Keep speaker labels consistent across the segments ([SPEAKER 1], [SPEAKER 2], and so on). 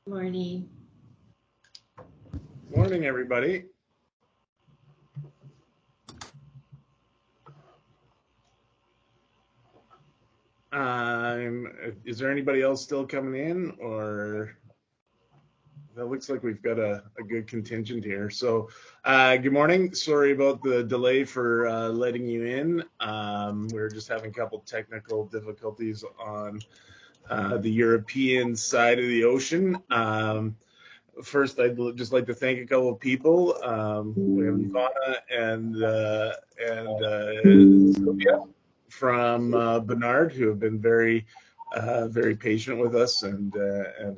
[SPEAKER 1] Morning.
[SPEAKER 2] Morning, everybody. Is there anybody else still coming in, or that looks like we've got a good contingent here. So, good morning. Sorry about the delay for letting you in. We're just having a couple technical difficulties on the European side of the ocean. First, I'd just like to thank a couple of people. We have Ivana and Sylvia from Bernard, who have been very patient with us and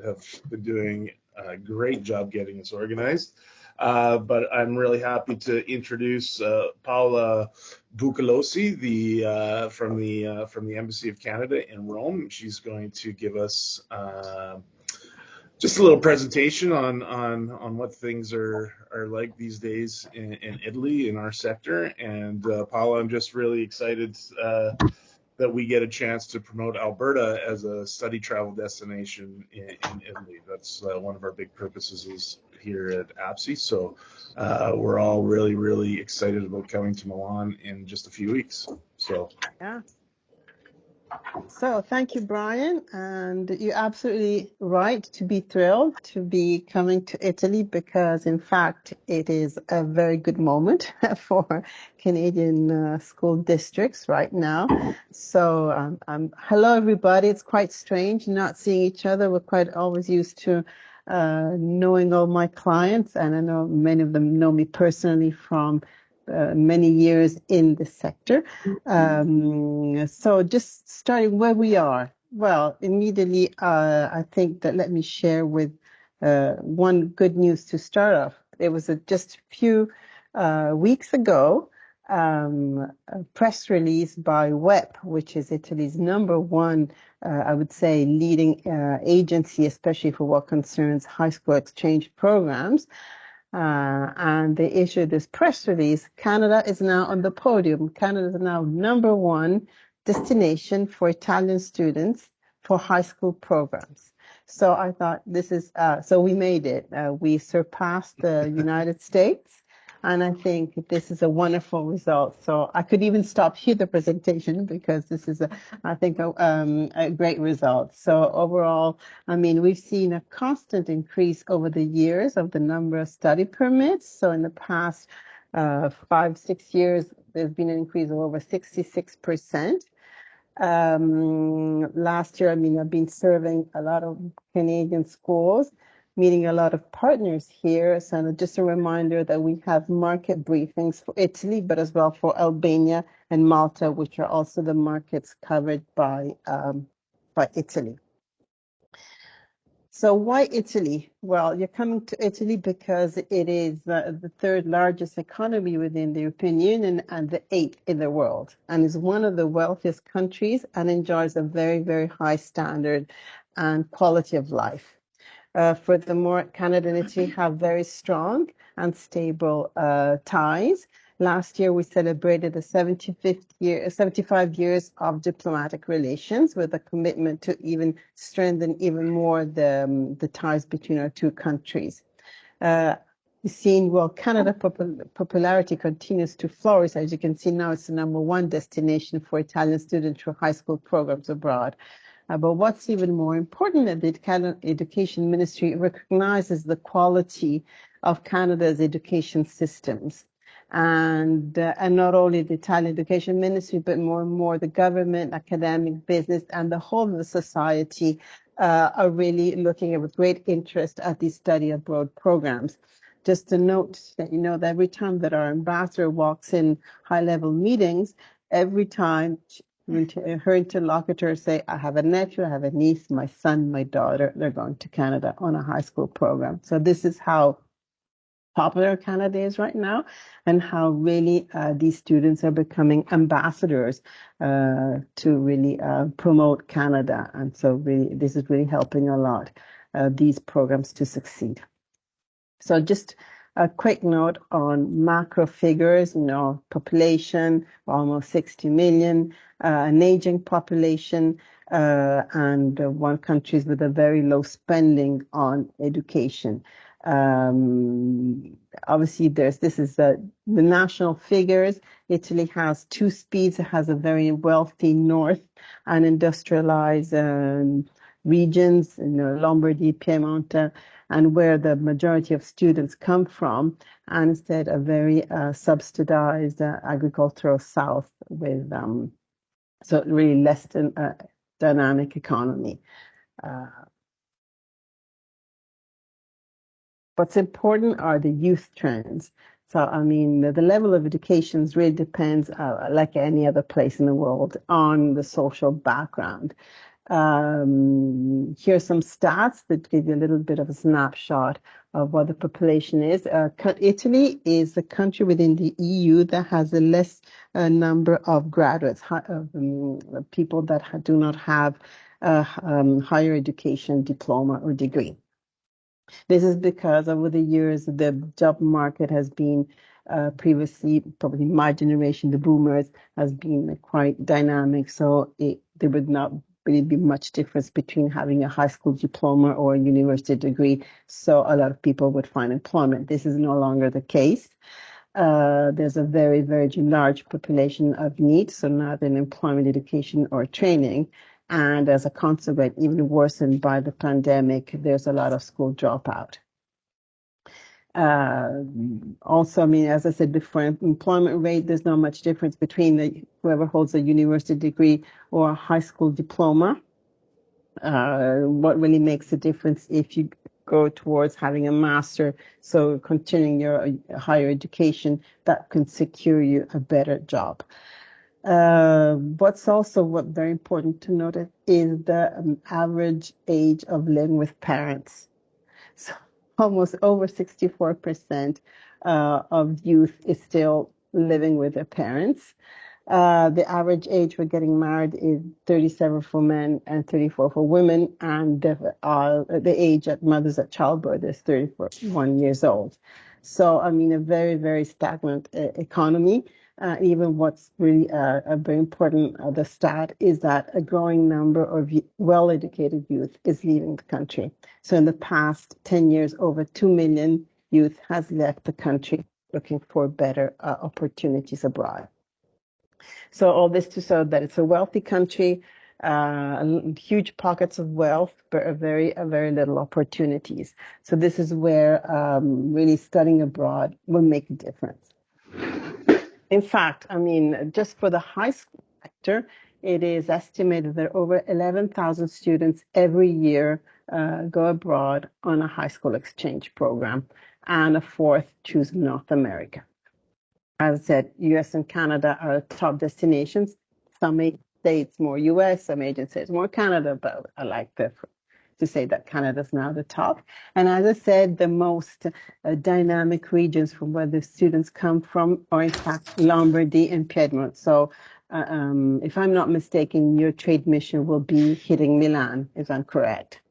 [SPEAKER 2] have been doing a great job getting us organized. But I'm really happy to introduce Paula Bucalossi, from the Embassy of Canada in Rome. She's going to give us just a little presentation on what things are like these days in Italy in our sector. And Paula, I'm just really excited that we get a chance to promote Alberta as a study travel destination in Italy. That's one of our big purposes is here at AAPS-I. So we're all really excited about coming to Milan in just a few weeks. So
[SPEAKER 3] yeah. So thank you, Brian. And you're absolutely right to be thrilled to be coming to Italy because, in fact, it is a very good moment for Canadian school districts right now. So hello, everybody. It's quite strange not seeing each other. We're quite always used to knowing all my clients, and I know many of them know me personally from many years in the sector. So just starting where we are. Well, immediately, I think that let me share with one good news to start off. It was just a few weeks ago, a press release by WEP, which is Italy's number one, I would say, leading agency, especially for what concerns high school exchange programs. And they issued this press release. Canada is now on the podium. Canada is now number one destination for Italian students for high school programs. So I thought this is, so we made it. We surpassed the United States. And I think this is a wonderful result. So I could even stop here the presentation because this is, I think, a great result. So overall, I mean, we've seen a constant increase over the years of the number of study permits. So in the past 5-6 years, there's been an increase of over 66%. Last year, I mean, I've been serving a lot of Canadian schools, meeting a lot of partners here. So just a reminder that we have market briefings for Italy, but as well for Albania and Malta, which are also the markets covered by Italy. So why Italy? Well, you're coming to Italy because it is the third largest economy within the European Union and the 8th in the world, and is one of the wealthiest countries and enjoys a very high standard and quality of life. Furthermore, Canada and Italy have very strong and stable ties. Last year, we celebrated the 75 years of diplomatic relations with a commitment to even strengthen even more the ties between our two countries. We've seen, well, Canada popularity continues to flourish. As you can see now, it's the number one destination for Italian students for high school programs abroad. But what's even more important is that the Canada Education Ministry recognizes the quality of Canada's education systems. And not only the Italian Education Ministry, but more and more the government, academic, business, and the whole of the society are really looking with great interest at these study abroad programs. Just to note that you know that every time that our ambassador walks in high-level meetings, every time her interlocutor say, I have a nephew, I have a niece, my son, my daughter, they're going to Canada on a high school program. So this is how popular Canada is right now and how really these students are becoming ambassadors to really promote Canada. And so really, this is really helping a lot these programs to succeed. So just A quick note on macro figures, population, almost 60 million, an aging population, and one country with a very low spending on education. Obviously, this is the national figures. Italy has two speeds. It has a very wealthy north and industrialized regions, Lombardy, Piedmont, and where the majority of students come from, and instead a very subsidized agricultural south with so really less than dynamic economy. What's important are the youth trends. So, I mean, the level of education really depends, like any other place in the world, on the social background. Here's some stats that give you a little bit of a snapshot of what the population is. Italy is the country within the EU that has the less number of graduates, people that do not have a higher education diploma or degree. This is because over the years, the job market has been previously, probably my generation, the boomers, has been quite dynamic. So there would not really be much difference between having a high school diploma or a university degree. So a lot of people would find employment. This is no longer the case. There's a very, very large population of needs, so neither in employment, education, or training. And as a consequence, even worsened by the pandemic, there's a lot of school dropout. Also, I mean, as I said before, employment rate, there's not much difference between whoever holds a university degree or a high school diploma. What really makes a difference if you go towards having a master, so continuing your higher education, that can secure you a better job. What's also very important to note is the average age of living with parents. So almost over 64% of youth is still living with their parents. The average age for getting married is 37 for men and 34 for women, and the age at mothers at childbirth is 31 years old. So, I mean, a very, very stagnant economy. Even what's really a very important, the stat is that a growing number of well-educated youth is leaving the country. So in the past 10 years, over 2 million youth has left the country looking for better opportunities abroad. So all this to show that it's a wealthy country, huge pockets of wealth, but very little opportunities. So this is where really studying abroad will make a difference. In fact, I mean, just for the high school sector, it is estimated that over 11,000 students every year go abroad on a high school exchange program, and a fourth choose North America. As I said, US and Canada are top destinations. Some may say it's more US, some agents say it's more Canada, but I like to say that Canada is now the top. And as I said, the most dynamic regions from where the students come from are in fact Lombardy and Piedmont. So if I'm not mistaken, your trade mission will be hitting Milan, if I'm correct.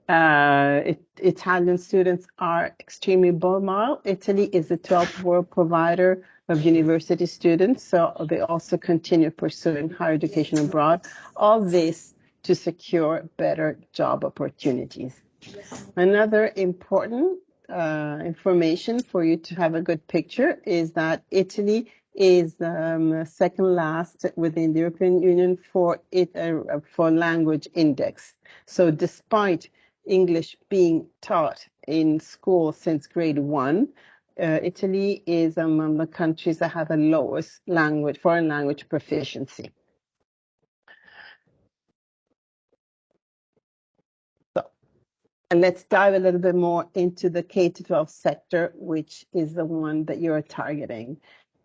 [SPEAKER 3] Italian students are extremely mobile. Italy is the 12th world provider of university students, so they also continue pursuing higher education abroad. All this to secure better job opportunities. Another important information for you to have a good picture is that Italy is second last within the European Union for language index. So despite English being taught in school since grade 1, Italy is among the countries that have the lowest foreign language proficiency. And let's dive a little bit more into the K-12 sector, which is the one that you're targeting.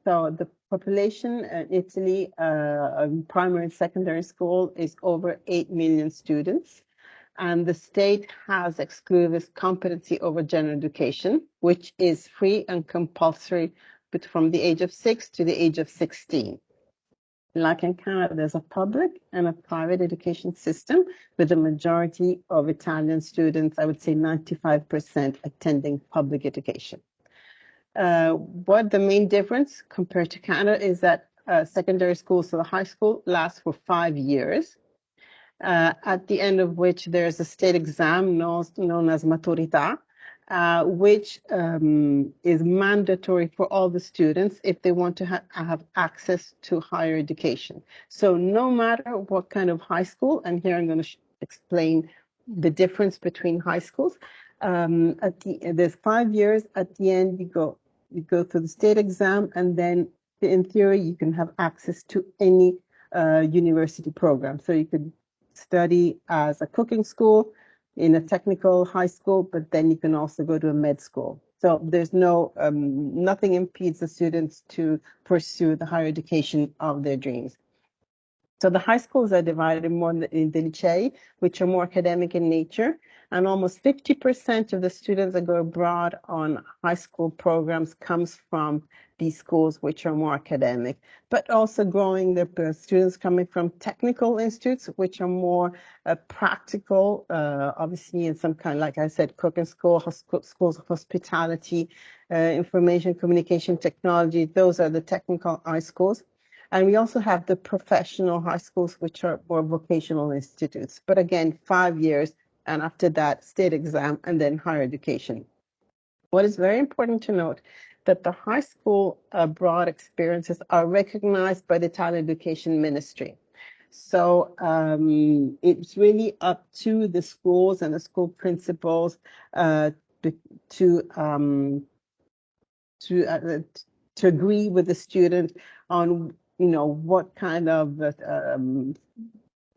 [SPEAKER 3] So the population in Italy, primary and secondary school, is over 8 million students. And the state has exclusive competency over general education, which is free and compulsory from the age of 6 to the age of 16. Like in Canada, there's a public and a private education system with the majority of Italian students, I would say 95% attending public education. What the main difference compared to Canada is that secondary school, so the high school, lasts for 5 years, at the end of which there's a state exam known as maturità, which is mandatory for all the students if they want to have access to higher education. So no matter what kind of high school, and here I'm going to explain the difference between high schools. There's 5 years. At the end, you go through the state exam, and then in theory, you can have access to any university program. So you could study as a cooking school, in a technical high school, but then you can also go to a med school. So there's nothing impedes the students to pursue the higher education of their dreams. So the high schools are divided more in the licei, which are more academic in nature, and almost 50% of the students that go abroad on high school programs comes from these schools, which are more academic, but also growing the students coming from technical institutes, which are more practical, obviously in some kind, like I said, cooking school, schools of hospitality, information, communication, technology. Those are the technical high schools. And we also have the professional high schools, which are more vocational institutes. But again, 5 years, and after that, state exam, and then higher education. What is very important to note that the high school abroad experiences are recognized by the Italian Education Ministry. So it's really up to the schools and the school principals to agree with the student on what kind of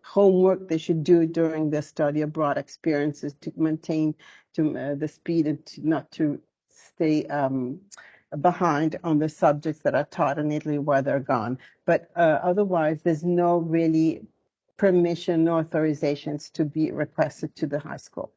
[SPEAKER 3] homework they should do during the study abroad experiences to maintain the speed and not to stay behind on the subjects that are taught in Italy while they're gone. But otherwise, there's no really permission, no authorizations to be requested to the high school.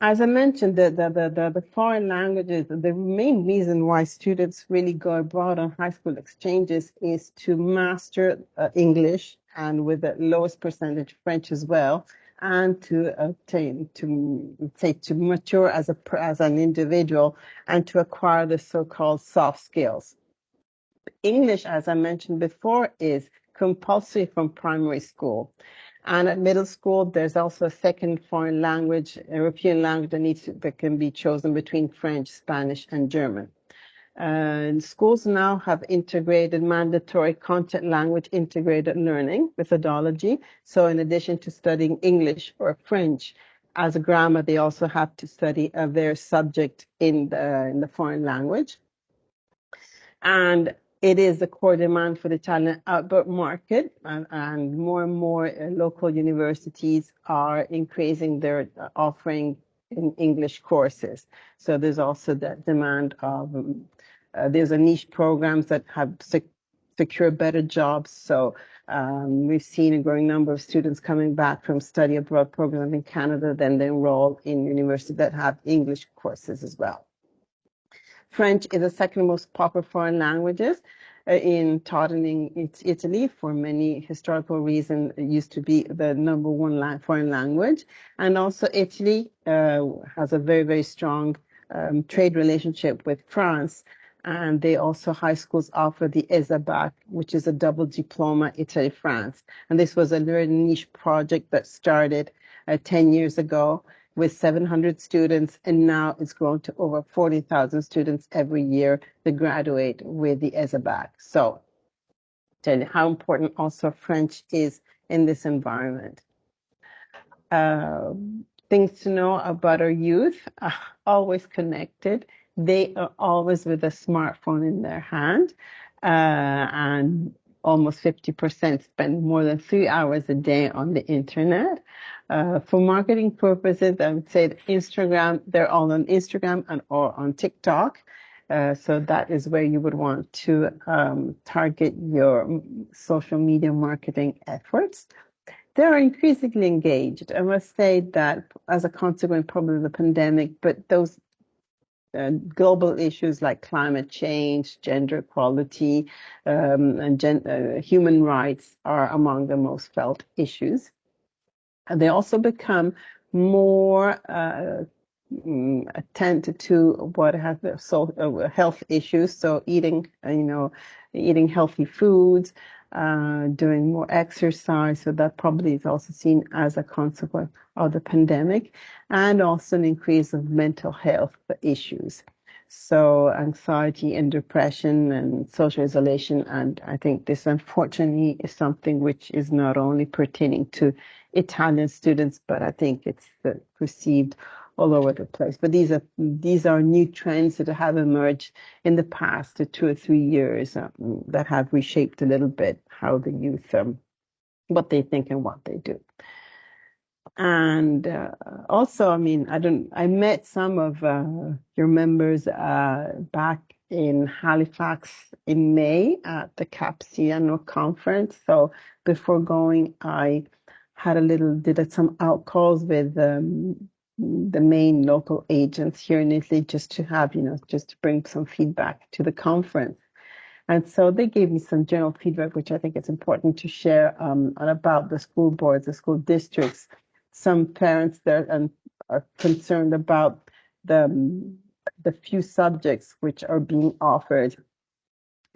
[SPEAKER 3] As I mentioned, the foreign languages, the main reason why students really go abroad on high school exchanges is to master English, and with the lowest percentage French as well, and to mature as an individual and to acquire the so-called soft skills. English, as I mentioned before, is compulsory from primary school. And at middle school, there's also a second foreign language, European language that can be chosen between French, Spanish, and German. And schools now have integrated mandatory content language integrated learning methodology. So in addition to studying English or French as a grammar, they also have to study their subject in the foreign language. And it is the core demand for the Italian outbound market, and more local universities are increasing their offering in English courses. So there's also that demand of, there's a niche programs that have secure better jobs. So we've seen a growing number of students coming back from study abroad programs in Canada, then they enroll in universities that have English courses as well. French is the second most popular foreign languages taught in Italy for many historical reasons. It used to be the number one foreign language. And also Italy has a very, very strong trade relationship with France. And they also, high schools offer the AAPS-I, which is a double diploma, Italy-France. And this was a very niche project that started 10 years ago with 700 students, and now it's grown to over 40,000 students every year that graduate with the AAPS-I. So tell you how important also French is in this environment. Things to know about our youth, always connected. They are always with a smartphone in their hand, and almost 50% spend more than 3 hours a day on the internet. For marketing purposes, I would say that Instagram, they're all on Instagram or on TikTok. So that is where you would want to target your social media marketing efforts. They're increasingly engaged. I must say that as a consequence, probably of the pandemic, but those global issues like climate change, gender equality, and human rights are among the most felt issues. And they also become more attentive to what have health issues. So eating healthy foods, doing more exercise. So that probably is also seen as a consequence of the pandemic, and also an increase of mental health issues. So anxiety and depression and social isolation. And I think this unfortunately is something which is not only pertaining to Italian students, but I think it's perceived all over the place. But these are new trends that have emerged in the past 2 or 3 years that have reshaped a little bit how the youth, what they think and what they do. And also, I mean, I met some of your members back in Halifax in May at the AAPS-I annual conference. So before going, I did some outcalls with the main local agents here in Italy, just to bring some feedback to the conference. And so they gave me some general feedback, which I think it's important to share on about the school boards, the school districts. Some parents there are concerned about the few subjects which are being offered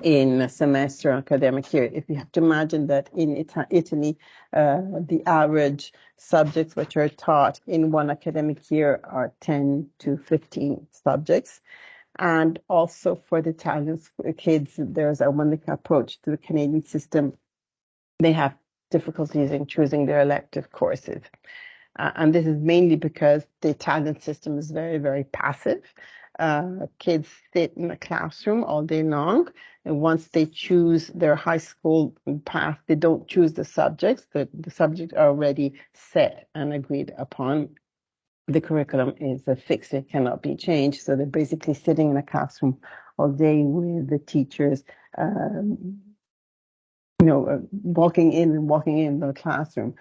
[SPEAKER 3] in a semester academic year. If you have to imagine that in Italy, the average subjects which are taught in one academic year are 10 to 15 subjects. And also for the Italian kids, there's a wonderful approach to the Canadian system. They have difficulties in choosing their elective courses. And this is mainly because the Italian system is very, very passive. Kids sit in a classroom all day long. And once they choose their high school path, they don't choose the subjects. The subjects are already set and agreed upon. The curriculum is fixed, it cannot be changed. So they're basically sitting in a classroom all day with the teachers, walking in the classroom.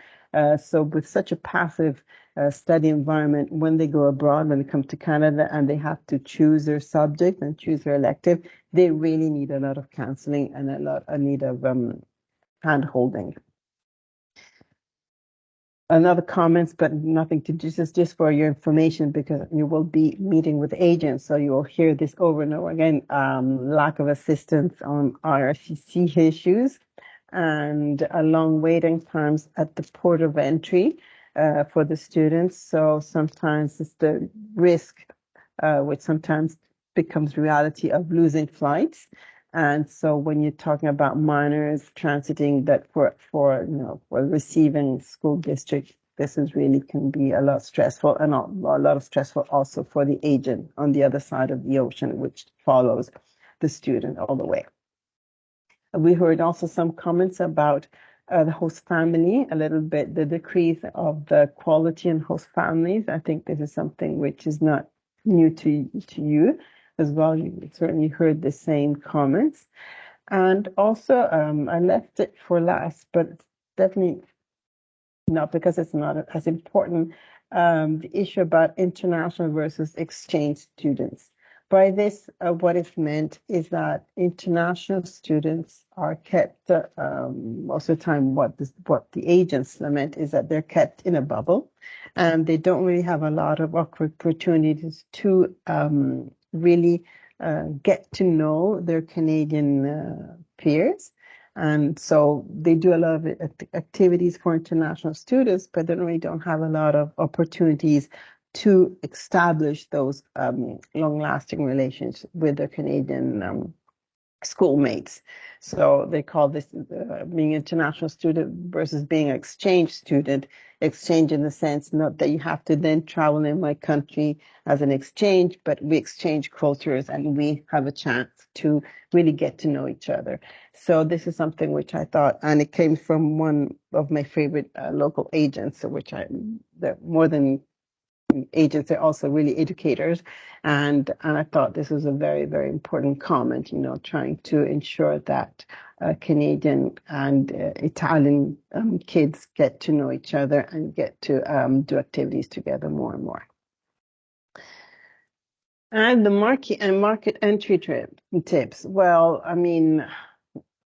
[SPEAKER 3] So with such a passive study environment, when they go abroad, when they come to Canada and they have to choose their subject and choose their elective, they really need a lot of counseling and a need of hand-holding. Another comments, but nothing to do, just for your information, because you will be meeting with agents, so you will hear this over and over again. Lack of assistance on IRCC issues and long waiting times at the port of entry for the students. So sometimes it's the risk, which sometimes becomes reality, of losing flights. And so when you're talking about minors transiting that for receiving school district, this is really can be a lot stressful, and a lot of stressful also for the agent on the other side of the ocean, which follows the student all the way. We heard also some comments about the host family, a little bit the decrease of the quality in host families. I think this is something which is not new to you as well. You certainly heard the same comments. And also, I left it for last, but definitely not because it's not as important, the issue about international versus exchange students. By this, what is meant is that international students are kept, most of the time, what the agents meant is that they're kept in a bubble, and they don't really have a lot of opportunities to really get to know their Canadian peers. And so they do a lot of activities for international students, but they really don't have a lot of opportunities to establish those long-lasting relations with their Canadian schoolmates. So they call this being an international student versus being an exchange student. Exchange in the sense not that you have to then travel in my country as an exchange, but we exchange cultures and we have a chance to really get to know each other. So this is something which I thought, and it came from one of my favorite local agents, which more than agents, they're also really educators. And I thought this was a very, very important comment, trying to ensure that Canadian and Italian kids get to know each other and get to do activities together more and more. And the market entry tips. Well, I mean,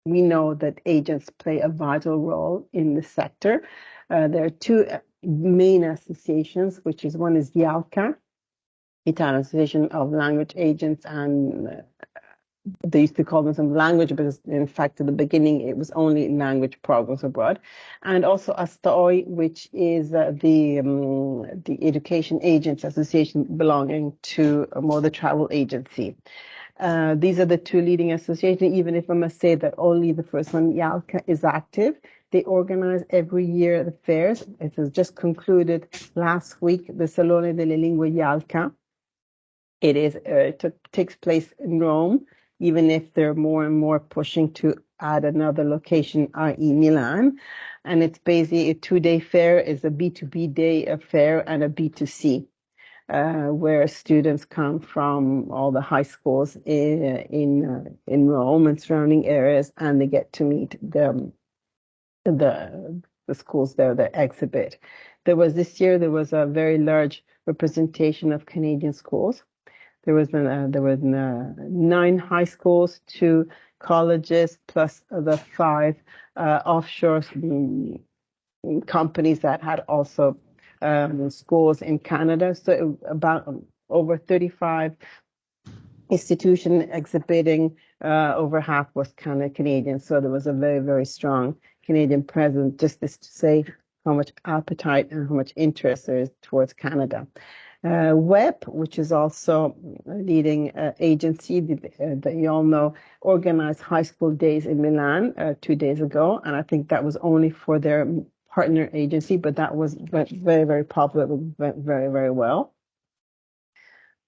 [SPEAKER 3] we know that agents play a vital role in the sector. There are two main associations, which is one is YALCA, Italian Association of Language Agents, and they used to call them some language because in fact at the beginning it was only language programs abroad, and also ASTOI, which is the Education Agents Association belonging to more the travel agency. These are the two leading associations, even if I must say that only the first one, YALCA, is active. They organize every year the fairs. It has just concluded last week, the Salone delle Lingue YALCA. It takes place in Rome, even if they're more and more pushing to add another location, i.e. Milan. And it's basically a 2-day fair. It's a B2B day of fair and a B2C. Where students come from all the high schools in Rome and surrounding areas, and they get to meet the schools there that exhibit. This year there was a very large representation of Canadian schools. There was 9 high schools, 2 colleges, plus the 5 offshore companies that had also schools in Canada. So about over 35 institutions exhibiting, over half was kind of Canadian. So there was a very, very strong Canadian presence, just to say how much appetite and how much interest there is towards Canada. WEP, which is also a leading agency that you all know, organized high school days in Milan 2 days ago. And I think that was only for their partner agency, but that was very, very popular, went very, very well.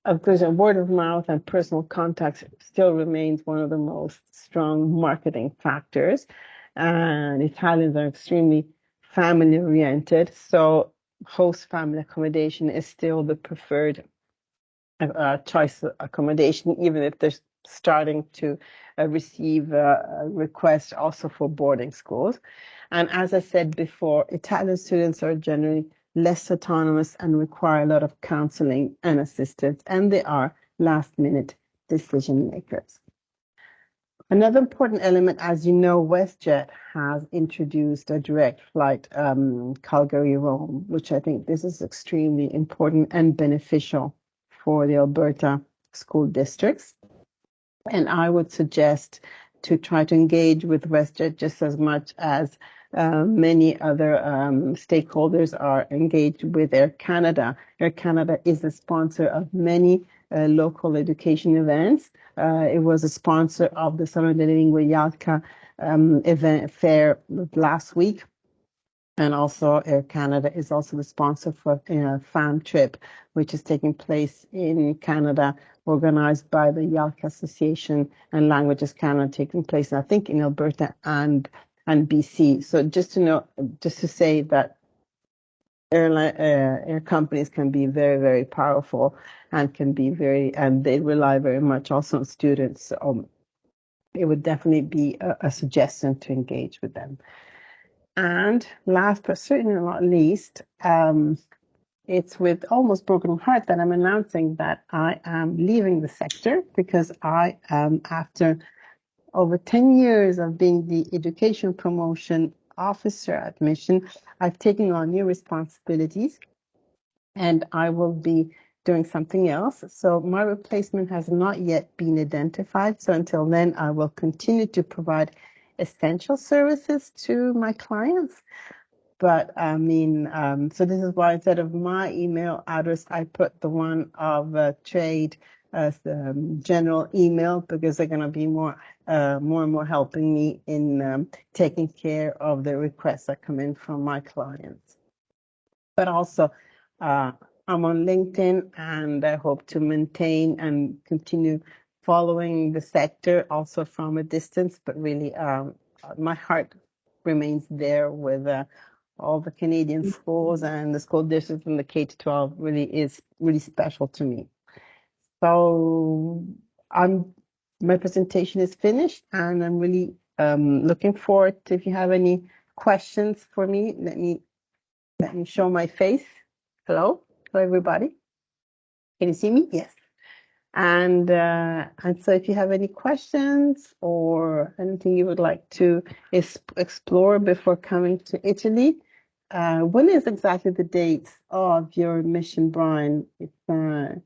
[SPEAKER 3] Of course, word of mouth and personal contact still remains one of the most strong marketing factors. And Italians are extremely family oriented. So host family accommodation is still the preferred choice accommodation, even if they're starting to receive requests also for boarding schools. And as I said before, Italian students are generally less autonomous and require a lot of counseling and assistance, and they are last-minute decision makers. Another important element, as you know, WestJet has introduced a direct flight Calgary-Rome, which I think this is extremely important and beneficial for the Alberta school districts. And I would suggest to try to engage with WestJet just as much as many other stakeholders are engaged with Air Canada. Air Canada is a sponsor of many local education events. It was a sponsor of the Salone delle Lingue YALCA event fair last week. And also Air Canada is also the sponsor for FAM Trip, which is taking place in Canada, organized by the YALCA Association and Languages Canada, taking place, I think, in Alberta and BC. So just to say that air companies can be very, very powerful and and they rely very much also on students. So it would definitely be a suggestion to engage with them. And last but certainly not least, it's with almost broken heart that I'm announcing that I am leaving the sector because I am, after over 10 years of being the education promotion officer at Mission, I've taken on new responsibilities and I will be doing something else. So my replacement has not yet been identified. So until then, I will continue to provide essential services to my clients. But I mean, so this is why instead of my email address, I put the one of trade as the general email, because they're going to be more and more helping me in taking care of the requests that come in from my clients. But also, I'm on LinkedIn, and I hope to maintain and continue following the sector also from a distance. But really, my heart remains there with all the Canadian schools, and the school district from the K-12 really is really special to me. So my presentation is finished, and I'm really looking forward to, if you have any questions for me, let me show my face. Hello everybody. Can you see me? Yes. And so if you have any questions or anything you would like to explore before coming to Italy, when is exactly the dates of your mission, Brian?
[SPEAKER 2] The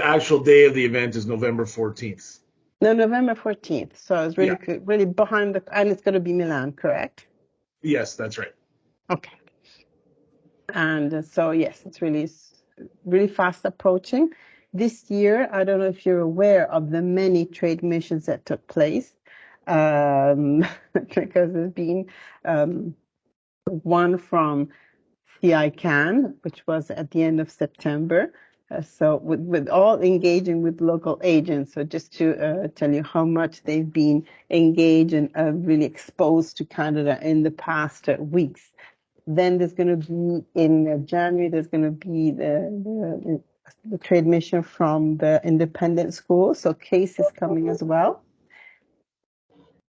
[SPEAKER 2] actual day of the event is November 14th.
[SPEAKER 3] No, November 14th. So it's really
[SPEAKER 2] Yeah.
[SPEAKER 3] good, really behind and it's going to be Milan, correct?
[SPEAKER 2] Yes, that's right.
[SPEAKER 3] Okay. And so, yes, it's really fast approaching. This year, I don't know if you're aware of the many trade missions that took place, because there's been one from CI-CAN, which was at the end of September. So with all engaging with local agents. So just to tell you how much they've been engaged and really exposed to Canada in the past weeks. Then there's going to be in January, there's going to be the trade mission from the independent school. So Case is coming as well.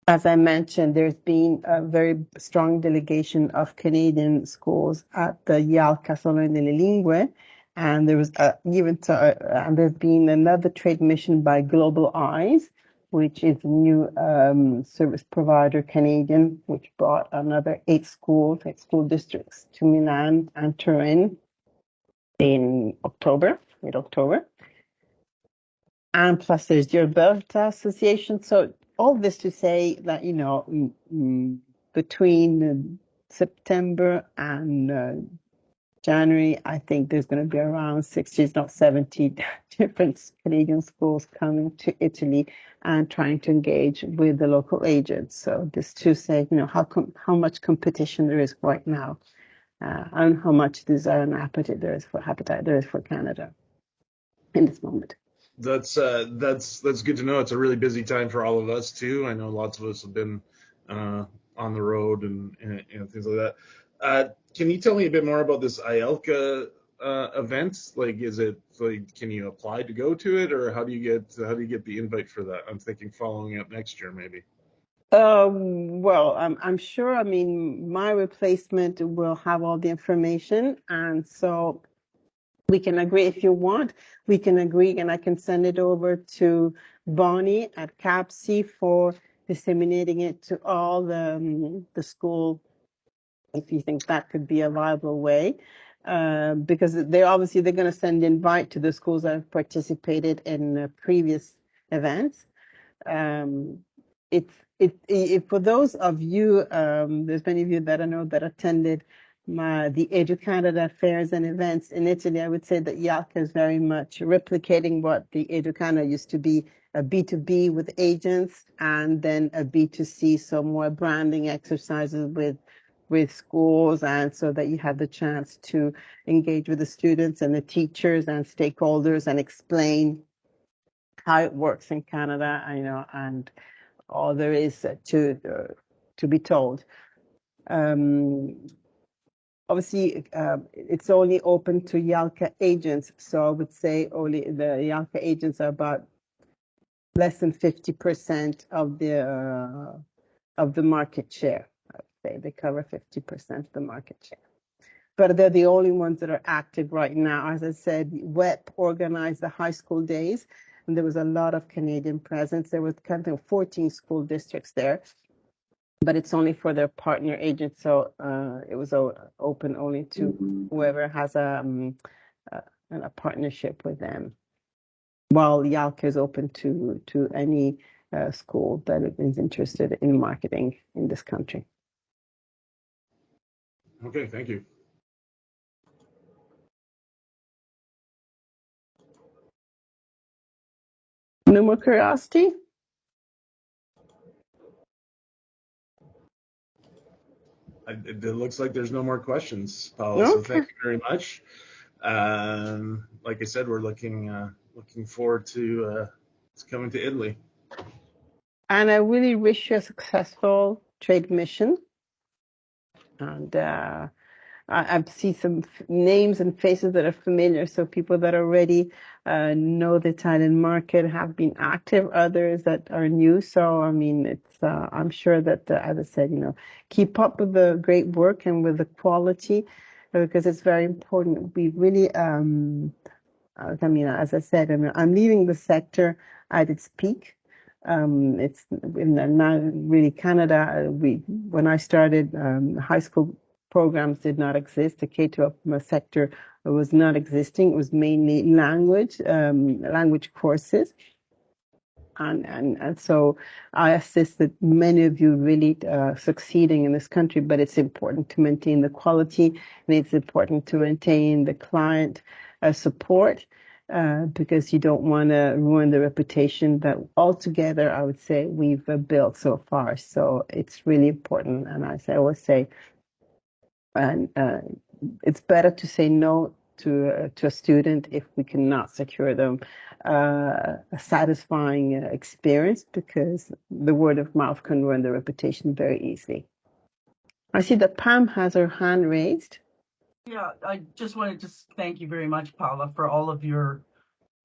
[SPEAKER 3] As I mentioned, there's been a very strong delegation of Canadian schools at the Yalca Salone delle Lingue, and there was and there's been another trade mission by Global Eyes, which is a new service provider Canadian, which brought another 8 school districts to Milan and Turin in mid-October. And plus there's the Alberta Association. So all this to say that, between September and January, I think there's going to be around 60, if not 70 different Canadian schools coming to Italy and trying to engage with the local agents. So just to say, how much competition there is right now, and how much desire and appetite there is for Canada in this moment.
[SPEAKER 2] That's good to know. It's a really busy time for all of us too. I know lots of us have been on the road and things like that. Can you tell me a bit more about this IELCA event? Like, is it like, can you apply to go to it, or how do you get the invite for that? I'm thinking following up next year maybe.
[SPEAKER 3] Well, I'm sure. I mean, my replacement will have all the information, and so we can agree if you want. We can agree, and I can send it over to Bonnie at AAPS-I for disseminating it to all the school, if you think that could be a viable way. Because they're going to send invite to the schools that have participated in previous events. For those of you, there's many of you that I know that attended the EduCanada fairs and events in Italy. I would say that Yalca is very much replicating what the EduCanada used to be, a B2B with agents, and then a B2C, so more branding exercises with schools, and so that you have the chance to engage with the students and the teachers and stakeholders and explain how it works in Canada, and all there is to be told. Obviously, it's only open to Yalca agents, so I would say only the Yalca agents are about less than 50% of the market share. I would say they cover 50% of the market share. But they're the only ones that are active right now. As I said, WEP organized the high school days, and there was a lot of Canadian presence. There was kind of 14 school districts there, but it's only for their partner agents. So it was open only to whoever has a partnership with them. While Yalca is open to any school that is interested in marketing in this country.
[SPEAKER 2] Okay, thank you.
[SPEAKER 3] No more curiosity?
[SPEAKER 2] It looks like there's no more questions, Paula.
[SPEAKER 3] Okay.
[SPEAKER 2] So thank you very much. Like I said, we're looking forward to coming to Italy.
[SPEAKER 3] And I really wish you a successful trade mission. And I've seen some names and faces that are familiar. So people that already know the Italian market have been active, others that are new. So, I mean, it's I'm sure that, as I said, keep up with the great work and with the quality, because it's very important. We really I mean, as I said, I'm leaving the sector at its peak. It's not really Canada. When I started, high school programs did not exist. The K-12 sector was not existing. It was mainly language courses. And so I assist that many of you really succeeding in this country, but it's important to maintain the quality, and it's important to maintain the client support because you don't want to ruin the reputation that altogether I would say we've built so far. So it's really important, and I always say, and it's better to say no to a student if we cannot secure them a satisfying experience, because the word of mouth can ruin the reputation very easily. I see that Pam has her hand raised.
[SPEAKER 1] Yeah, I just wanted to thank you very much, Paula, for all of your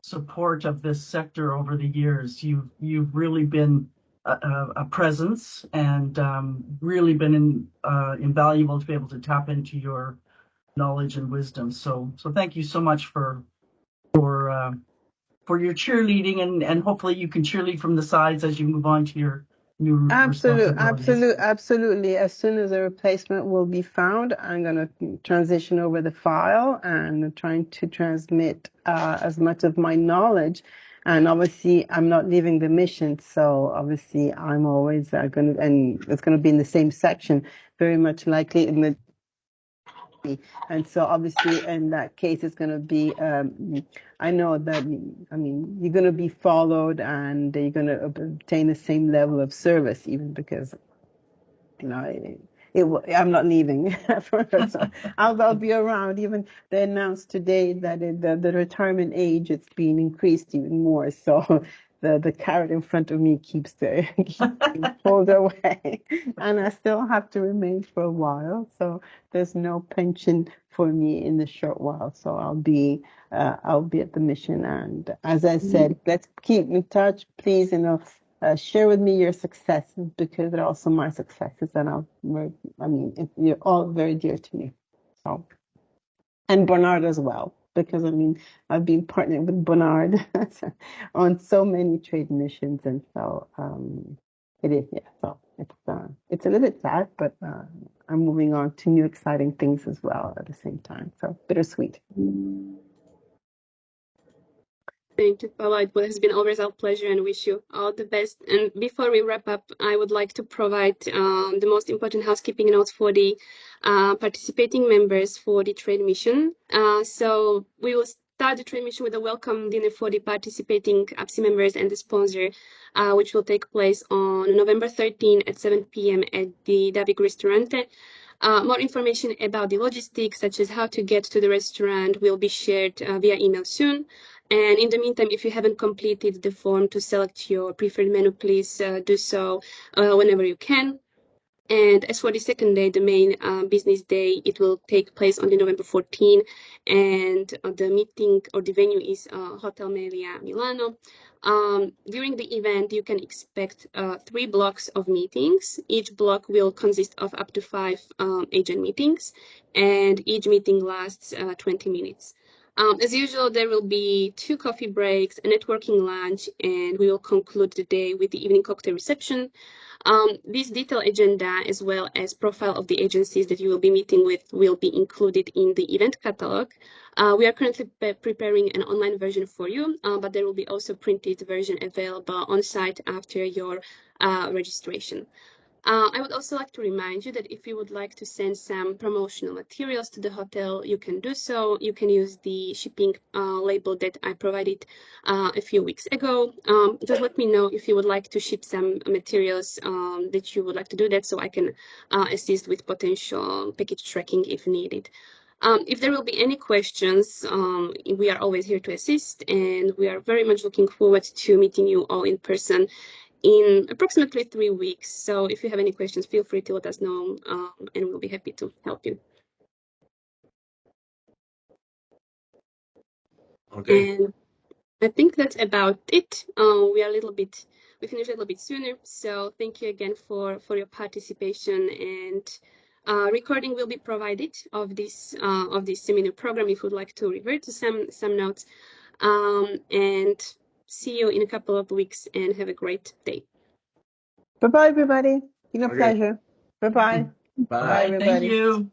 [SPEAKER 1] support of this sector over the years. You've really been a presence and really been invaluable to be able to tap into your knowledge and wisdom. So thank you so much for your cheerleading, and hopefully you can cheerlead from the sides as you move on to your new responsibilities.
[SPEAKER 3] Absolutely. As soon as a replacement will be found, I'm going to transition over the file and trying to transmit as much of my knowledge. And obviously, I'm not leaving the mission, so obviously, I'm always going to, and it's going to be in the same section, very much likely in the. And so obviously in that case, it's going to be, I know that, I mean, you're going to be followed and you're going to obtain the same level of service, even because, you know, I'm not leaving. So I'll be around. Even they announced today that the retirement age, it's being increased even more. So the carrot in front of me keeps being pulled away, and I still have to remain for a while. So there's no pension for me in the short while. So I'll be at the mission. And as I said, let's keep in touch, please. Share with me your successes, because they're also my successes, and you're all very dear to me. So, and Bernard as well, because I've been partnering with Bernard on so many trade missions, and so it is, yeah. So it's a little bit sad, but I'm moving on to new exciting things as well at the same time. So bittersweet.
[SPEAKER 4] Thank you, Paula. It has been always our pleasure, and wish you all the best. And before we wrap up, I would like to provide the most important housekeeping notes for the participating members for the trade mission. So we will start the trade mission with a welcome dinner for the participating AAPS-I members and the sponsor, which will take place on November 13 at 7 p.m. at the Davig Ristorante. More information about the logistics, such as how to get to the restaurant, will be shared via email soon. And in the meantime, if you haven't completed the form to select your preferred menu, please do so whenever you can. And as for the second day, the main business day, it will take place on the November 14, and the meeting or the venue is Hotel Melia Milano. During the event, you can expect 3 blocks of meetings. Each block will consist of up to 5 agent meetings, and each meeting lasts 20 minutes. As usual, there will be 2 coffee breaks, a networking lunch, and we will conclude the day with the evening cocktail reception. This detailed agenda, as well as profile of the agencies that you will be meeting with, will be included in the event catalog. We are currently preparing an online version for you, but there will be also printed version available on site after your registration. I would also like to remind you that if you would like to send some promotional materials to the hotel, you can do so. You can use the shipping label that I provided a few weeks ago. Just let me know if you would like to ship some materials that you would like to do that, so I can assist with potential package tracking if needed. If there will be any questions, we are always here to assist, and we are very much looking forward to meeting you all in person in approximately 3 weeks. So if you have any questions, feel free to let us know, and we'll be happy to help you.
[SPEAKER 2] Okay.
[SPEAKER 4] And I think that's about it. We finished a little bit sooner. So thank you again for your participation, and recording will be provided of this seminar program if you'd like to revert to some notes. And see you in a couple of weeks, and have a great day.
[SPEAKER 3] Bye-bye, everybody. Been a
[SPEAKER 2] Okay.
[SPEAKER 3] pleasure. Bye-bye.
[SPEAKER 2] Bye.
[SPEAKER 3] Bye,
[SPEAKER 1] Bye. Thank
[SPEAKER 3] everybody.
[SPEAKER 1] you.